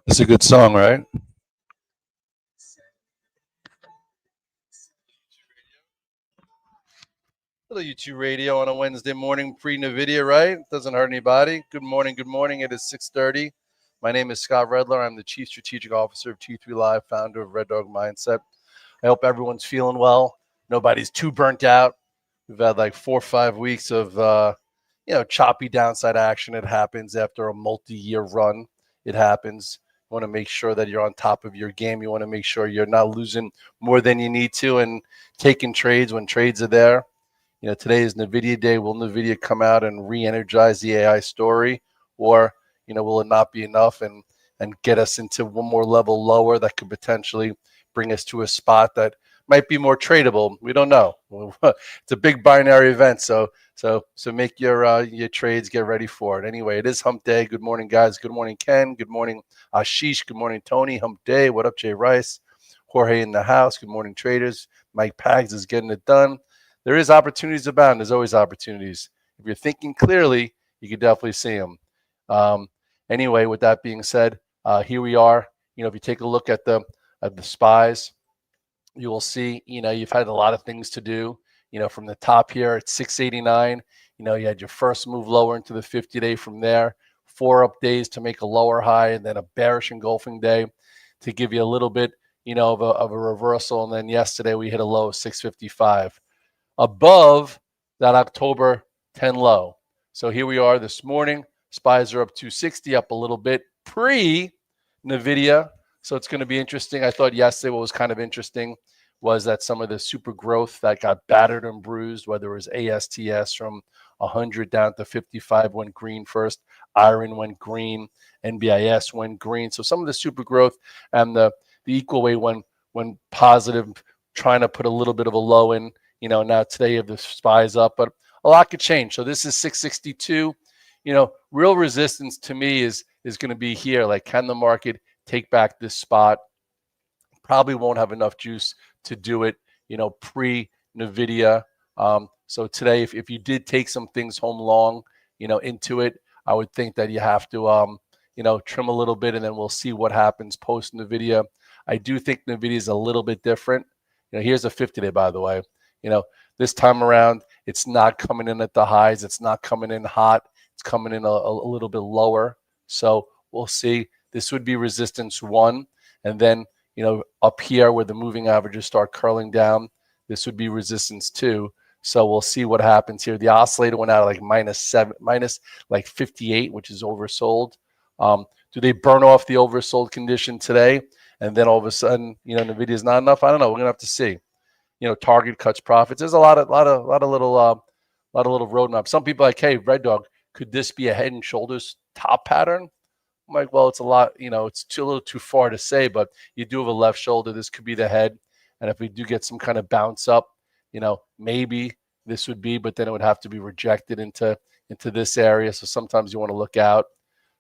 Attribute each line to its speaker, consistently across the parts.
Speaker 1: It's a good song, right? Hello, YouTube radio on a Wednesday morning, pre-Nvidia, right? Doesn't hurt anybody. Good morning, good morning. It is 6:30. My name is Scott Redler. I'm the Chief Strategic Officer of T3 Live, founder of Red Dog Mindset. I hope everyone's feeling well. Nobody's too burnt out. We've had like 4 or 5 weeks of, choppy downside action. It happens after a multi-year run. It happens. You want to make sure that you're on top of your game. You want to make sure you're not losing more than you need to and taking trades when trades are there. Today is Nvidia day. Will Nvidia come out and re-energize the AI story, or will it not be enough and get us into one more level lower that could potentially bring us to a spot that might be more tradable? We don't know. It's a big binary event, so make your trades, get ready for it. Anyway, it is Hump Day. Good morning, guys. Good morning, Ken. Good morning, Ashish. Good morning, Tony. Hump Day. What up, Jay Rice? Jorge in the house. Good morning, traders. Mike Pags is getting it done. There is opportunities abound. There's always opportunities. If you're thinking clearly, you can definitely see them. Anyway, with that being said, here we are. If you take a look at the SPYs, you will see, you've had a lot of things to do. From the top here at 689, you had your first move lower into the 50-day from there, 4 up days to make a lower high, and then a bearish engulfing day to give you a little bit, of a reversal. And then yesterday we hit a low of 655. Above that October 10 low. So here we are this morning. SPYs are up 260, up a little bit pre-Nvidia. So it's going to be interesting. I thought yesterday what was kind of interesting was that some of the super growth that got battered and bruised, whether it was ASTS from 100 down to 55 went green first, iron went green, NBIS went green. So some of the super growth and the equal weight went positive, trying to put a little bit of a low in. Now today you have the SPYs up, but a lot could change. So this is 662. Real resistance to me is going to be here. Like, can the market take back this spot? Probably won't have enough juice to do it, pre-Nvidia. So today, if you did take some things home long, into it, I would think that you have to, trim a little bit, and then we'll see what happens post-Nvidia. I do think Nvidia is a little bit different. Here's a 50-day, by the way. This time around, it's not coming in at the highs. It's not coming in hot. It's coming in a little bit lower. So we'll see. This would be resistance 1. And then, up here where the moving averages start curling down, this would be resistance 2. So we'll see what happens here. The oscillator went out at like minus like 58, which is oversold. Do they burn off the oversold condition today? And then all of a sudden, Nvidia is not enough? I don't know. We're going to have to see. Target cuts profits. There's a lot of little roadmaps. Some people are like, hey, Red Dog, could this be a head and shoulders top pattern? I'm like, well, it's a lot, it's a little too far to say, but you do have a left shoulder. This could be the head. And if we do get some kind of bounce up, maybe this would be, but then it would have to be rejected into this area. So sometimes you want to look out.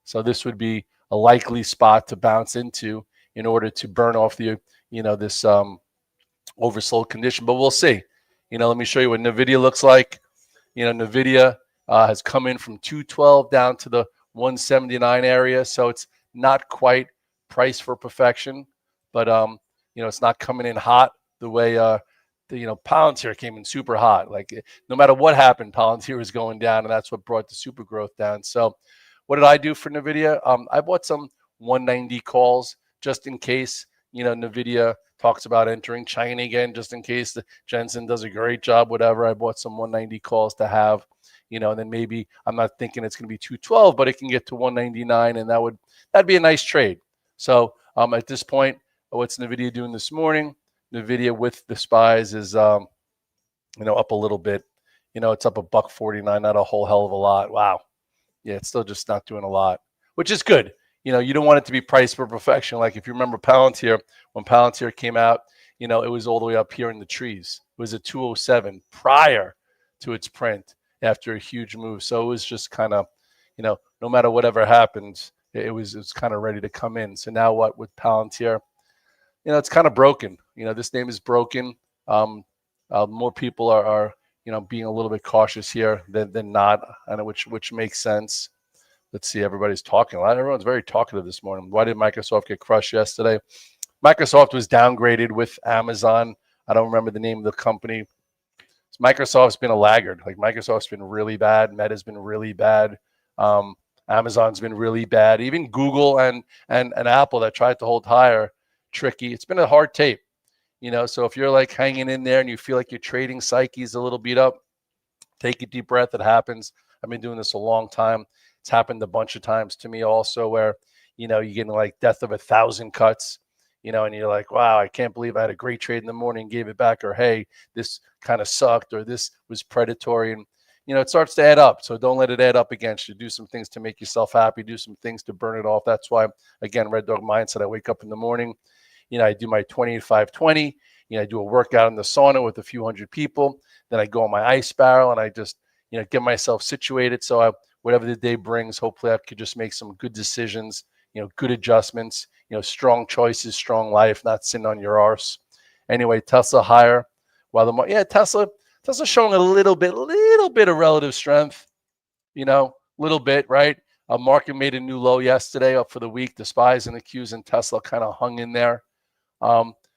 Speaker 1: So this would be a likely spot to bounce into in order to burn off the, this oversold condition, but we'll see. Let me show you what Nvidia looks like. Nvidia has come in from 212 down to the 179 area, so it's not quite price for perfection, but it's not coming in hot the way Palantir came in super hot. Like, no matter what happened, Palantir was going down, and that's what brought the super growth down. So what did I do for Nvidia? I bought some 190 calls just in case. Nvidia talks about entering China again, just in case the Jensen does a great job, whatever. I bought some 190 calls to have, and then maybe I'm not thinking it's going to be 212, but it can get to 199, and that'd be a nice trade. So at this point, what's Nvidia doing this morning? Nvidia with the spies is up a little bit. It's up $1.49, not a whole hell of a lot. Wow. Yeah, it's still just not doing a lot, which is good. You don't want it to be priced for perfection. Like if you remember Palantir, when Palantir came out, it was all the way up here in the trees. It was at 207 prior to its print after a huge move. So it was just kind of, no matter whatever happens, it's kind of ready to come in. So now what with Palantir? It's kind of broken. This name is broken. More people are being a little bit cautious here than not, and which makes sense. Let's see, everybody's talking a lot. Everyone's very talkative this morning. Why did Microsoft get crushed yesterday? Microsoft was downgraded with Amazon. I don't remember the name of the company. Microsoft's been a laggard. Like Microsoft's been really bad. Meta's been really bad. Amazon's been really bad. Even Google and Apple that tried to hold higher, tricky. It's been a hard tape. So if you're like hanging in there and you feel like your trading psyche is a little beat up, take a deep breath. It happens. I've been doing this a long time. It's happened a bunch of times to me also where, you're getting like death of 1,000 cuts, and you're like, wow, I can't believe I had a great trade in the morning, gave it back, or hey, this kind of sucked, or this was predatory. And, it starts to add up. So don't let it add up against you. Do some things to make yourself happy. Do some things to burn it off. That's why, again, Red Dog Mindset, I wake up in the morning, I do my 28-5-20. I do a workout in the sauna with a few hundred people. Then I go on my ice barrel and I just, get myself situated. So whatever the day brings, hopefully I could just make some good decisions, good adjustments, strong choices, strong life, not sitting on your arse. Anyway, Tesla higher. While Tesla's showing a little bit of relative strength, little bit, right? Market made a new low yesterday up for the week. The spies and the Qs and Tesla kind of hung in there.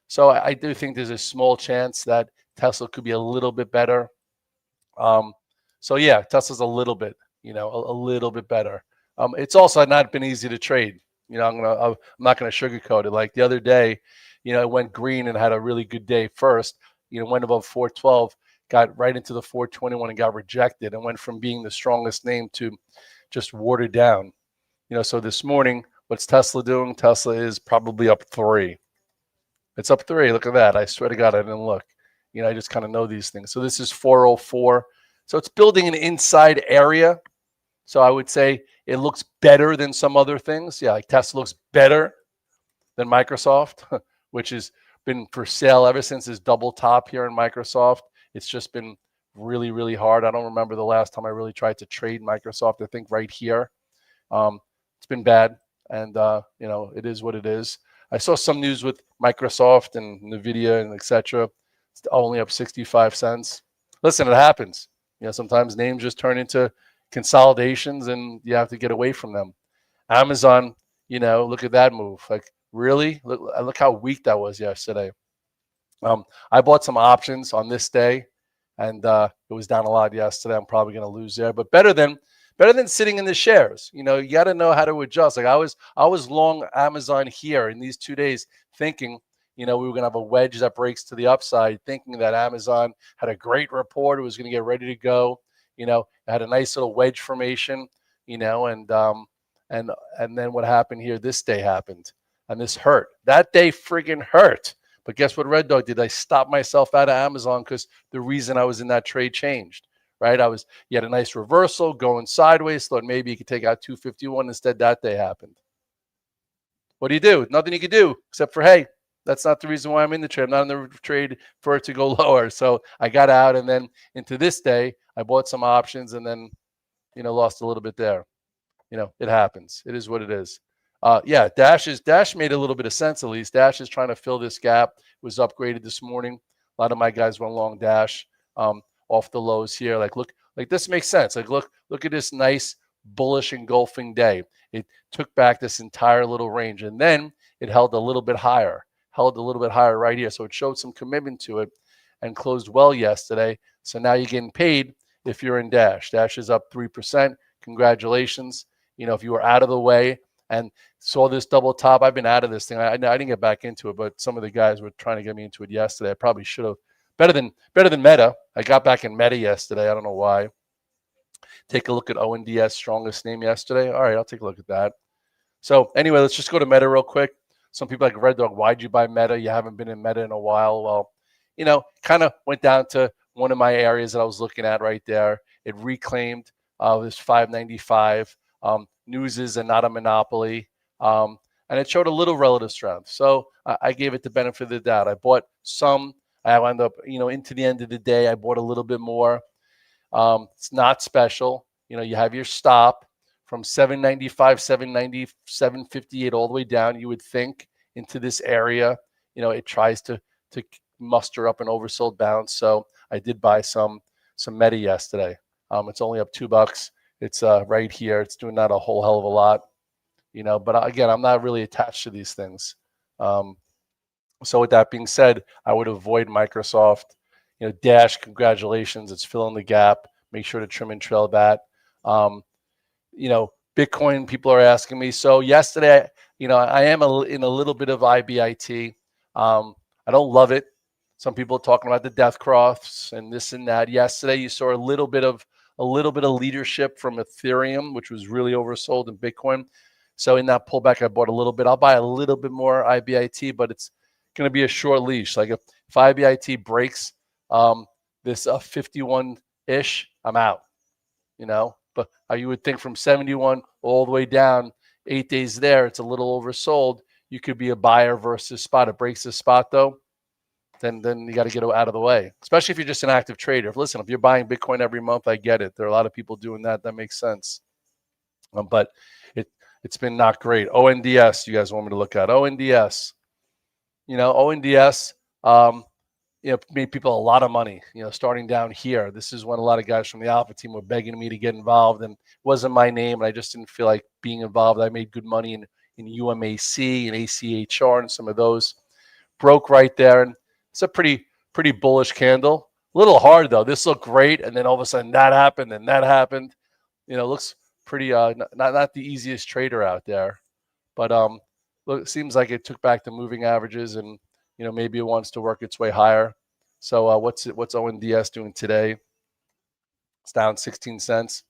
Speaker 1: So I do think there's a small chance that Tesla could be a little bit better. So yeah, Tesla's a little bit, a little bit better. It's also not been easy to trade. I'm not gonna sugarcoat it. Like the other day, it went green and had a really good day first. Went above 412, got right into the 421 and got rejected, and went from being the strongest name to just watered down. So this morning, what's Tesla doing? Tesla is probably up 3. It's up 3. Look at that. I swear to God, I didn't look. I just kind of know these things. So this is 404. So it's building an inside area. So I would say it looks better than some other things. Yeah, like Tesla looks better than Microsoft, which has been for sale ever since this double top here in Microsoft. It's just been really, really hard. I don't remember the last time I really tried to trade Microsoft. I think right here. It's been bad. And, it is what it is. I saw some news with Microsoft and Nvidia and etc. It's only up 65 cents. Listen, it happens. Sometimes names just turn into consolidations and you have to get away from them. Amazon, look at that move. Like really, look how weak that was yesterday. I bought some options on this day and it was down a lot yesterday. I'm probably going to lose there, but better than sitting in the shares. You got to know how to adjust. Like I was long Amazon here in these 2 days thinking, we were going to have a wedge that breaks to the upside, thinking that Amazon had a great report. It was going to get ready to go. It had a nice little wedge formation, and then what happened here? This day happened and this hurt. That day friggin' hurt. But guess what Red Dog did? I stopped myself out of Amazon because the reason I was in that trade changed. Right, you had a nice reversal going sideways. Thought maybe you could take out 251. Instead, that day happened. What do you do? Nothing you could do except for, hey, that's not the reason why I'm in the trade. I'm not in the trade for it to go lower. So I got out, and then into this day, I bought some options, and then, lost a little bit there. It happens. It is what it is. Dash made a little bit of sense at least. Dash is trying to fill this gap. It was upgraded this morning. A lot of my guys went long Dash. Off the lows here. Look, this makes sense. Look at this nice bullish engulfing day. It took back this entire little range and then it held a little bit higher right here. So it showed some commitment to it and closed well yesterday. So now you're getting paid if you're in Dash. Dash is up 3%. Congratulations. If you were out of the way and saw this double top. I've been out of this thing. I didn't get back into it, but some of the guys were trying to get me into it yesterday. I probably should have. Better than Meta. I got back in Meta yesterday. I don't know why. Take a look at ONDS strongest name yesterday. All right, I'll take a look at that. So anyway, let's just go to Meta real quick. Some people like Red Dog, why'd you buy Meta? You haven't been in Meta in a while. Well, kind of went down to one of my areas that I was looking at right there. It reclaimed this 595. News is and not a monopoly. And it showed a little relative strength. So I gave it the benefit of the doubt. I bought some. I wound up, into the end of the day, I bought a little bit more. It's not special. You have your stop from 795, 790, 758 all the way down. You would think into this area, it tries to muster up an oversold bounce. So I did buy some Meta yesterday. It's only up $2. It's right here. It's doing not a whole hell of a lot, but again, I'm not really attached to these things. So with that being said, I would avoid Microsoft. Dash, congratulations. It's filling the gap. Make sure to trim and trail that. Bitcoin, people are asking me. So yesterday, I am in a little bit of IBIT. I don't love it. Some people are talking about the death cross and this and that. Yesterday, you saw a little bit of leadership from Ethereum, which was really oversold in Bitcoin. So in that pullback, I bought a little bit. I'll buy a little bit more IBIT, but it's going to be a short leash. Like if IBIT breaks this 51-ish, I'm out. But you would think from 71 all the way down, 8 days there, it's a little oversold. You could be a buyer versus spot. It breaks the spot though, then you got to get out of the way. Especially if you're just an active trader. If you're buying Bitcoin every month, I get it. There are a lot of people doing that. That makes sense. But it's been not great. ONDS, you guys want me to look at ONDS. ONDS. Made people a lot of money, starting down here. This is when a lot of guys from the Alpha team were begging me to get involved, and it wasn't my name, and I just didn't feel like being involved. I made good money in UMAC and ACHR and some of those. Broke right there, and it's a pretty bullish candle. A little hard, though. This looked great, and then all of a sudden that happened, and that happened. Looks pretty not the easiest trader out there. But look, it seems like it took back the moving averages, and maybe it wants to work its way higher. So what's ONDS doing today? It's down 16 cents.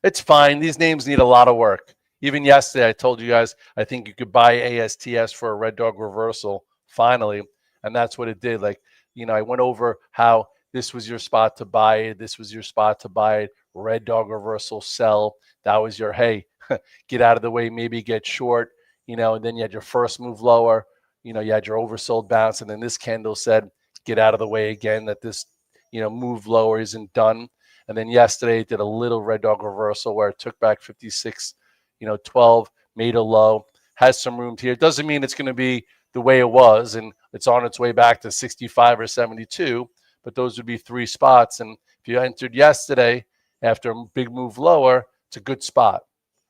Speaker 1: It's fine. These names need a lot of work. Even yesterday, I told you guys, I think you could buy ASTS for a Red Dog reversal finally. And that's what it did. I went over how this was your spot to buy it. This was your spot to buy it. Red Dog reversal, sell. That was your, hey, get out of the way, maybe get short, and then you had your first move lower. You had your oversold bounce, and then this candle said, get out of the way again, that this, move lower isn't done. And then yesterday it did a little Red Dog reversal where it took back 56, 12, made a low, has some room here. It doesn't mean it's going to be the way it was, and it's on its way back to 65 or 72, but those would be 3 spots. And if you entered yesterday after a big move lower, it's a good spot.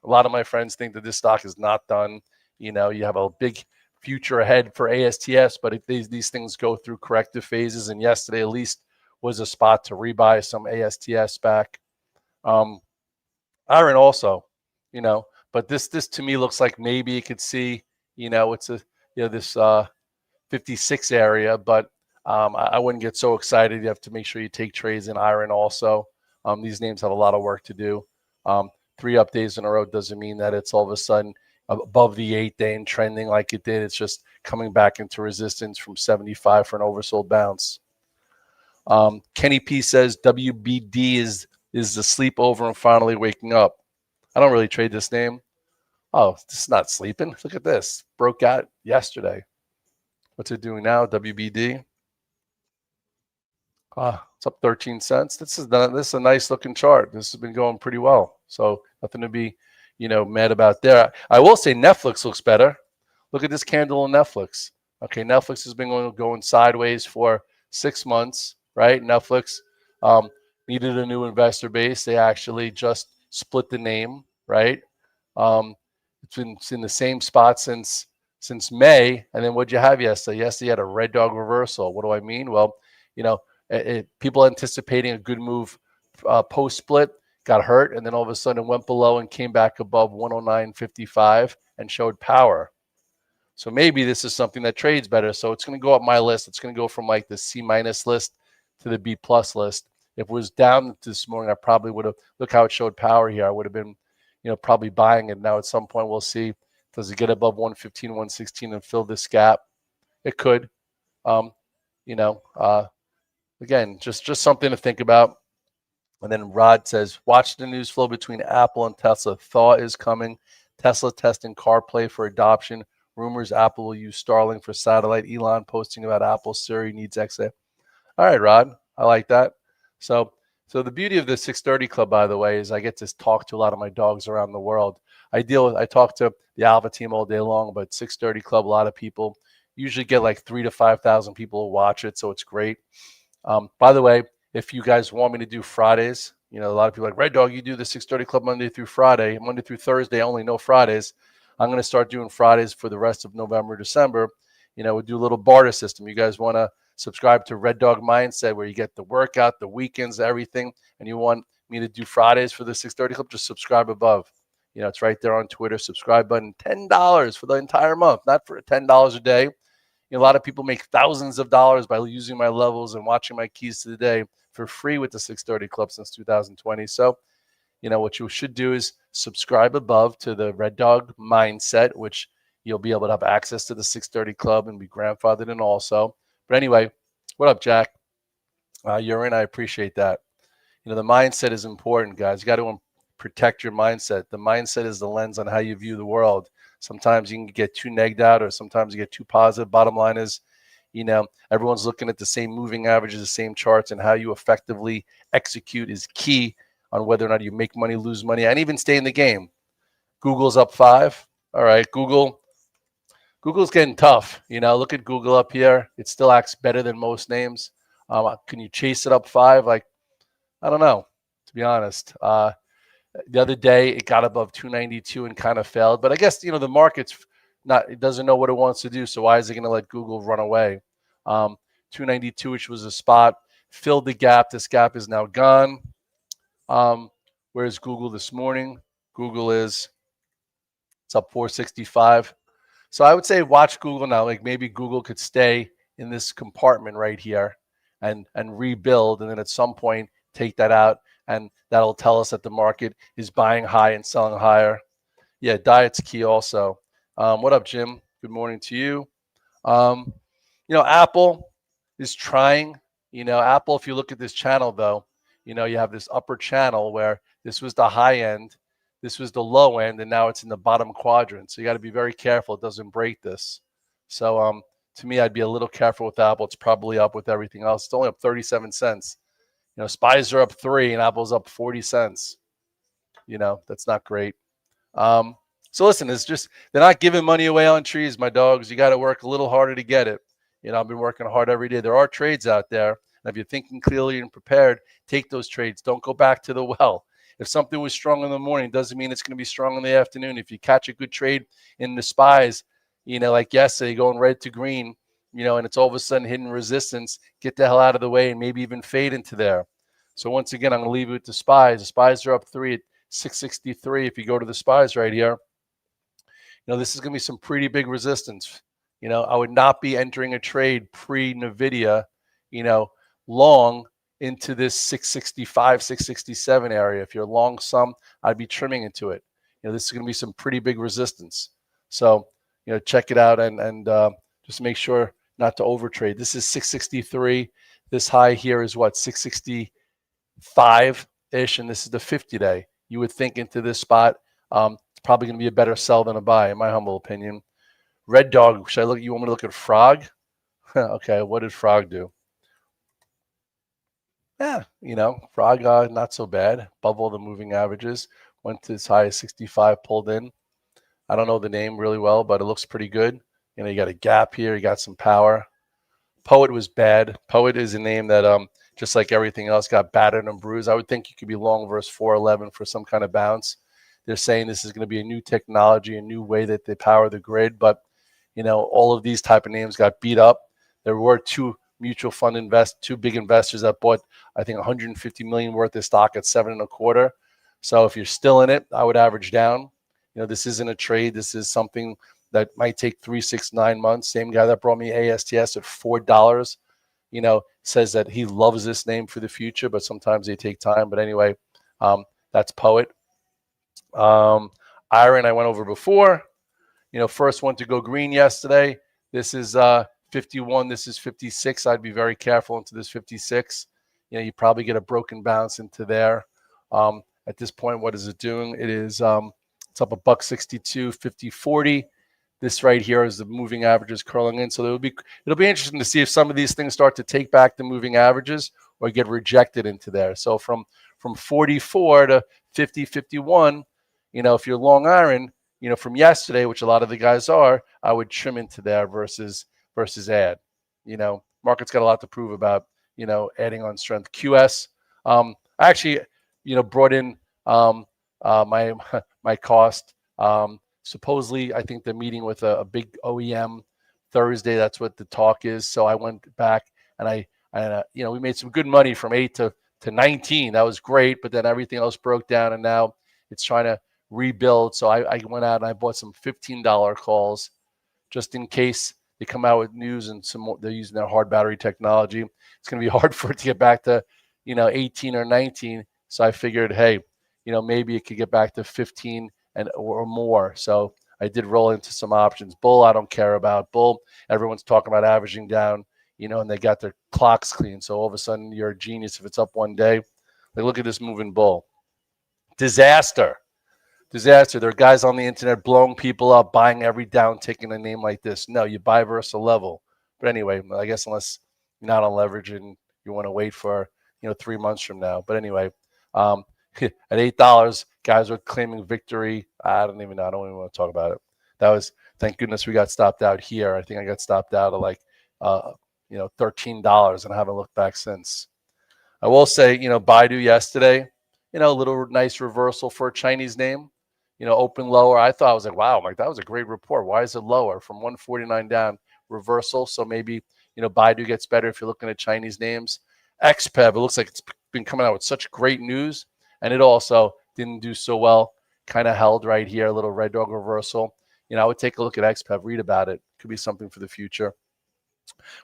Speaker 1: A lot of my friends think that this stock is not done. You have a big future ahead for ASTS, but if these things go through corrective phases, and yesterday at least was a spot to rebuy some ASTS back. Iron also, but this to me looks like maybe you could see, it's this 56 area, but I wouldn't get so excited. You have to make sure you take trades in iron also. These names have a lot of work to do. 3 up days in a row doesn't mean that it's all of a sudden above the 8-day and trending like it did. It's just coming back into resistance from 75 for an oversold bounce. Kenny P says WBD is the sleepover and finally waking up. I don't really trade this name. Oh, this is not sleeping. Look at this. Broke out yesterday. What's it doing now? WBD. It's up 13 cents. This is a nice looking chart. This has been going pretty well. So nothing to be, mad about there. I will say Netflix looks better. Look at this candle on Netflix. Okay, Netflix has been going sideways for 6 months, right? Netflix needed a new investor base. They actually just split the name, right? It's in the same spot since May. And then what'd you have yesterday? Yesterday you had a Red Dog reversal. What do I mean? Well, people anticipating a good move post split got hurt, and then all of a sudden it went below and came back above 109.55, and showed power. So maybe this is something that trades better. So it's going to go up my list. It's going to go from like the C- list to the B+ list. If it was down this morning, I probably would have, look how it showed power here. I would have been, probably buying it. Now at some point we'll see, does it get above 115, 116 and fill this gap? It could. Um, you know, uh, Again, just something to think about. And then Rod says, watch the news flow between Apple and Tesla. Thaw is coming. Tesla testing CarPlay for adoption. Rumors Apple will use Starlink for satellite. Elon posting about Apple Siri needs XA. All right, Rod, I like that. So the beauty of the 630 Club, by the way, is I get to talk to a lot of my dogs around the world. I talk to the Alpha team all day long, but 630 Club, a lot of people usually get like 3,000 to 5,000 people who watch it, so it's great. By the way, if you guys want me to do Fridays, a lot of people are like, Red Dog, you do the 630 Club Monday through Friday, Monday through Thursday, only no Fridays. I'm going to start doing Fridays for the rest of November, December. We'll do a little barter system. You guys want to subscribe to Red Dog Mindset, where you get the workout, the weekends, everything, and you want me to do Fridays for the 630 Club, just subscribe above. It's right there on Twitter, subscribe button, $10 for the entire month, not for $10 a day. A lot of people make thousands of dollars by using my levels and watching my keys to the day for free with the 630 Club since 2020. So, what you should do is subscribe above to the Red Dog Mindset, which you'll be able to have access to the 630 Club and be grandfathered in also. But anyway, what up, Jack? You're in. I appreciate that. The mindset is important, guys. You got to protect your mindset. The mindset is the lens on how you view the world. Sometimes you can get too negged out, or sometimes you get too positive. Bottom line is, everyone's looking at the same moving averages, the same charts, and how you effectively execute is key on whether or not you make money, lose money, and even stay in the game. Google's up 5. All right, Google's getting tough. Look at Google up here. It still acts better than most names. Can you chase it up 5? Like, I don't know, to be honest. The other day, it got above 292 and kind of failed. But I guess, the market's it doesn't know what it wants to do. So why is it going to let Google run away? 292, which was a spot, filled the gap. This gap is now gone. Where's Google this morning? It's up 465. So I would say watch Google now. Like maybe Google could stay in this compartment right here and rebuild. And then at some point, take that out. And that'll tell us that the market is buying high and selling higher. Yeah, diet's key also. What up, Jim? Good morning to you. Apple is trying. Apple, if you look at this channel, though, you have this upper channel where this was the high end, this was the low end, and now it's in the bottom quadrant. So you got to be very careful it doesn't break this. So to me, I'd be a little careful with Apple. It's probably up with everything else. It's only up 37 cents. Spies are up 3 and Apple's up 40 cents. That's not great. So listen, it's just, they're not giving money away on trees, my dogs. You got to work a little harder to get it. I've been working hard every day. There are trades out there. And if you're thinking clearly and prepared, take those trades. Don't go back to the well. If something was strong in the morning, doesn't mean it's going to be strong in the afternoon. If you catch a good trade in the spies, like yesterday, going red to green, and it's all of a sudden hitting resistance, get the hell out of the way and maybe even fade into there. So once again, I'm going to leave it with the spies. The spies are up 3 at 663. If you go to the spies right here, this is going to be some pretty big resistance. I would not be entering a trade pre-Nvidia, long into this 665, 667 area. If you're long some, I'd be trimming into it. This is going to be some pretty big resistance. So, check it out and just make sure not to overtrade. This is 663. This high here is what, 665-ish, and this is the 50-day. You would think into this spot, it's probably going to be a better sell than a buy, in my humble opinion. Red Dog, should I look? You want me to look at Frog? Okay, what did Frog do? Yeah, Frog, not so bad. Above all the moving averages. Went to as high as 65, pulled in. I don't know the name really well, but it looks pretty good. You got a gap here. You got some power. Poet was bad. Poet is a name that, just like everything else, got battered and bruised. I would think you could be long versus 411 for some kind of bounce. They're saying this is going to be a new technology, a new way that they power the grid. But, all of these type of names got beat up. There were two big investors that bought, I think, 150 million worth of stock at 7.25. So if you're still in it, I would average down. This isn't a trade. This is something that might take 3, 6, 9 months. Same guy that brought me ASTS at $4, says that he loves this name for the future, but sometimes they take time. But anyway, that's Poet. Iron, I went over before. First one to go green yesterday. This is 51. This is 56. I'd be very careful into this 56. You probably get a broken bounce into there. At this point, what is it doing? It's up $1.62, 50.40. This right here is the moving averages curling in. So it'll be interesting to see if some of these things start to take back the moving averages or get rejected into there. So from 44 to 50, 51, if you're long iron, from yesterday, which a lot of the guys are, I would trim into there versus add. Market's got a lot to prove about, adding on strength. QS, I actually, brought in my cost. Supposedly, I think they're meeting with a big OEM Thursday. That's what the talk is. So I went back and we made some good money from 8 to 19. That was great. But then everything else broke down, and now it's trying to rebuild. So I went out and I bought some $15 calls just in case they come out with news and some more. They're using their hard battery technology. It's going to be hard for it to get back to 18 or 19. So I figured, hey, maybe it could get back to 15 or more. So I did roll into some options. Bull, I don't care about. Bull, everyone's talking about averaging down, and they got their clocks clean. So all of a sudden you're a genius if it's up one day. Like, look at this moving bull. Disaster. There are guys on the internet blowing people up, buying every down tick in a name like this. No, you buy versus a level. But anyway, I guess unless you're not on leverage and you want to wait for 3 months from now. But anyway, at $8, guys were claiming victory. I don't even want to talk about it. That was, thank goodness we got stopped out here. I think I got stopped out at like $13, and I haven't looked back since. I will say, Baidu yesterday, a little nice reversal for a Chinese name. Open lower. I thought, I was like, wow, that was a great report. Why is it lower? From 149 down, reversal. So maybe, Baidu gets better if you're looking at Chinese names. XPEV, it looks like it's been coming out with such great news, and it also didn't do so well. Kind of held right here, a little red dog reversal. I would take a look at XPEV, read about it. Could be something for the future.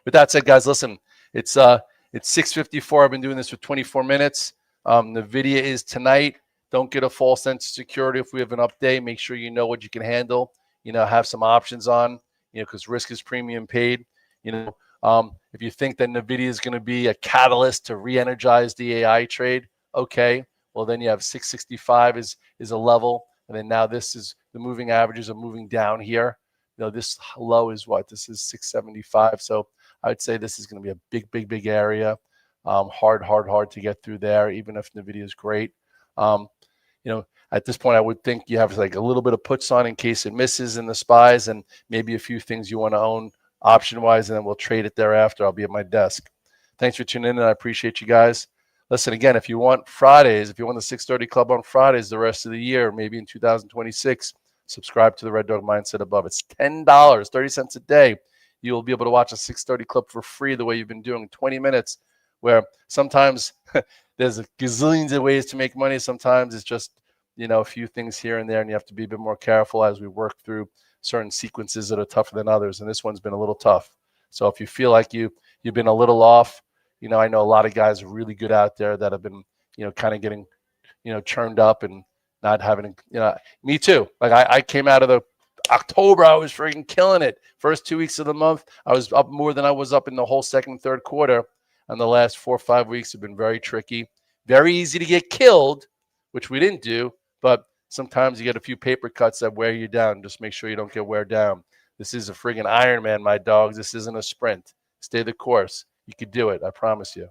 Speaker 1: With that said, guys, listen, it's 6:54. I've been doing this for 24 minutes. Nvidia is tonight. Don't get a false sense of security. If we have an update, make sure you know what you can handle. Have some options on, because risk is premium paid. If you think that Nvidia is going to be a catalyst to re-energize the AI trade, okay. Well, then you have 665 is a level, and then now this is the moving averages are moving down here. This low is what? This is 675. So I would say this is going to be a big area. Hard to get through there, even if Nvidia is great. At this point, I would think you have like a little bit of puts on in case it misses in the SPYs, and maybe a few things you want to own option-wise, and then we'll trade it thereafter. I'll be at my desk. Thanks for tuning in, and I appreciate you guys. Listen, again, if you want Fridays, if you want the 6:30 Club on Fridays the rest of the year, maybe in 2026, subscribe to the Red Dog Mindset above. It's $10, 30 cents a day. You will be able to watch a 6:30 Club for free the way you've been doing, 20 minutes, where sometimes there's a gazillions of ways to make money. Sometimes it's just, a few things here and there, and you have to be a bit more careful as we work through certain sequences that are tougher than others. And this one's been a little tough. So if you feel like you've been a little off, I know a lot of guys are really good out there that have been, kind of getting, churned up and not having, me too. Like I came out of the October, I was freaking killing it. First 2 weeks of the month, I was up more than I was up in the whole second, third quarter. And the last 4 or 5 weeks have been very tricky, very easy to get killed, which we didn't do. But sometimes you get a few paper cuts that wear you down. Just make sure you don't get wear down. This is a friggin' Ironman, my dogs. This isn't a sprint. Stay the course. You could do it. I promise you.